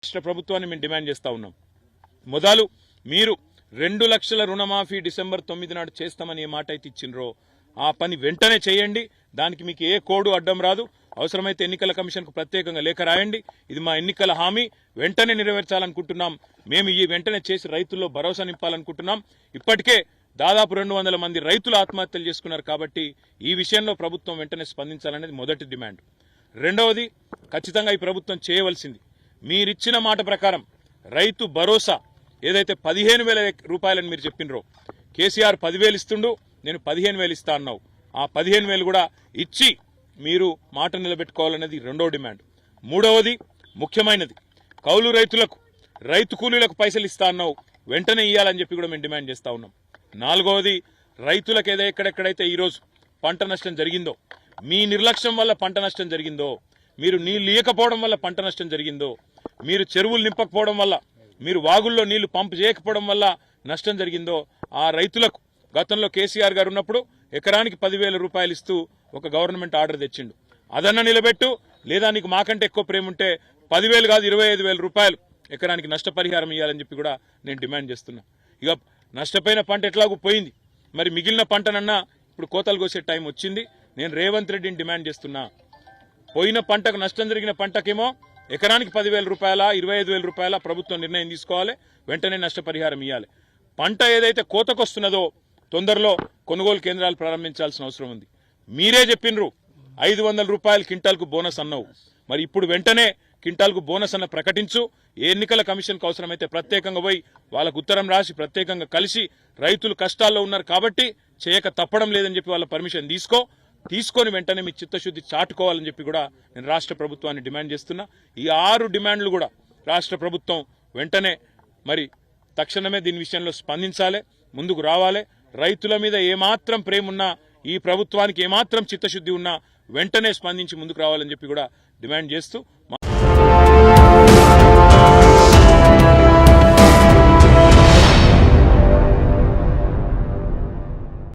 రాష్ట్ర ప్రభుత్వాన్ని మేము డిమాండ్ చేస్తా ఉన్నాం. మొదలు మీరు 2 లక్షల రుణమాఫీ డిసెంబర్ 9 నాడు చేస్తామని ఏ మాట అయితే ఇచ్చిండ్రో ఆ పని వెంటనే చేయండి. దానికి మీకు ఏ కోడు అడ్డం రాదు. అవసరమైతే ఎన్నికల కమిషన్కు ప్రత్యేకంగా లేఖ రాయండి. ఇది మా ఎన్నికల హామీ, వెంటనే నెరవేర్చాలనుకుంటున్నాం. మేము ఈ వెంటనే చేసి రైతుల్లో భరోసా నింపాలనుకుంటున్నాం. ఇప్పటికే దాదాపు 200 మంది రైతులు ఆత్మహత్యలు చేసుకున్నారు. కాబట్టి ఈ విషయంలో ప్రభుత్వం వెంటనే స్పందించాలనేది మొదటి డిమాండ్. రెండవది, ఖచ్చితంగా ఈ ప్రభుత్వం చేయవలసింది, మీరిచ్చిన మాట ప్రకారం రైతు భరోసా ఏదైతే 15,000 రూపాయలని మీరు చెప్పినరో, కేసీఆర్ 10,000 ఇస్తుండు, నేను 15,000 ఇస్తా అన్నావు. ఆ 15,000 కూడా ఇచ్చి మీరు మాట నిలబెట్టుకోవాలనేది రెండో డిమాండ్. మూడవది ముఖ్యమైనది, కౌలు రైతులకు రైతు కూలీలకు పైసలు ఇస్తా అన్నావు, వెంటనే ఇవ్వాలని చెప్పి కూడా మేము డిమాండ్ చేస్తా ఉన్నాం. నాలుగవది, రైతులకు ఎక్కడెక్కడైతే ఈరోజు పంట నష్టం జరిగిందో, మీ నిర్లక్ష్యం వల్ల పంట నష్టం జరిగిందో, మీరు నీళ్లు ఇవ్వకపోవడం వల్ల పంట నష్టం జరిగిందో, మీరు చెరువులు నింపకపోవడం వల్ల, మీరు వాగుల్లో నీళ్లు పంపు చేయకపోవడం వల్ల నష్టం జరిగిందో, ఆ రైతులకు గతంలో కేసీఆర్ గారు ఉన్నప్పుడు ఎకరానికి 10,000 రూపాయలు ఇస్తూ ఒక గవర్నమెంట్ ఆర్డర్ తెచ్చిండు. అదన్నా నిలబెట్టు, లేదా నీకు మాకంటే ఎక్కువ ప్రేమ ఉంటే 10,000 కాదు 25,000 రూపాయలు ఎకరానికి నష్టపరిహారం ఇవ్వాలని చెప్పి కూడా నేను డిమాండ్ చేస్తున్నా. ఇక నష్టపోయిన పంట ఎట్లాగూ పోయింది, మరి మిగిలిన పంటనన్నా ఇప్పుడు కోతలు కోసే టైం వచ్చింది. నేను రేవంత్ రెడ్డిని డిమాండ్ చేస్తున్నా, పోయిన పంటకు నష్టం జరిగిన పంటకేమో ఎకరానికి 10,000 రూపాయల 25,000 రూపాయల ప్రభుత్వం నిర్ణయం తీసుకోవాలి, వెంటనే నష్టపరిహారం ఇవ్వాలి. పంట ఏదైతే కోతకొస్తున్నదో తొందరలో కొనుగోలు కేంద్రాలు ప్రారంభించాల్సిన అవసరం ఉంది. మీరే చెప్పినరు 500 రూపాయలు క్వింటాల్కు బోనస్ అన్నావు, మరి ఇప్పుడు వెంటనే క్వింటాల్కు బోనస్ అన్న ప్రకటించు. ఏ ఎన్నికల కమిషన్కు అవసరమైతే ప్రత్యేకంగా పోయి వాళ్ళకు ఉత్తరం రాసి ప్రత్యేకంగా కలిసి, రైతులు కష్టాల్లో ఉన్నారు కాబట్టి చేయక తప్పడం లేదని చెప్పి వాళ్ళ పర్మిషన్ తీసుకొని వెంటనే మీ చిత్తశుద్ధి చాటుకోవాలని చెప్పి కూడా నేను రాష్ట్ర ప్రభుత్వాన్ని డిమాండ్ చేస్తున్నా. ఈ 6 డిమాండ్లు కూడా రాష్ట్ర ప్రభుత్వం వెంటనే మరి తక్షణమే దీని విషయంలో స్పందించాలి, ముందుకు రావాలి. రైతుల మీద ఏమాత్రం ప్రేమ ఉన్నా, ఈ ప్రభుత్వానికి ఏమాత్రం చిత్తశుద్ధి ఉన్నా వెంటనే స్పందించి ముందుకు రావాలని చెప్పి కూడా డిమాండ్ చేస్తూ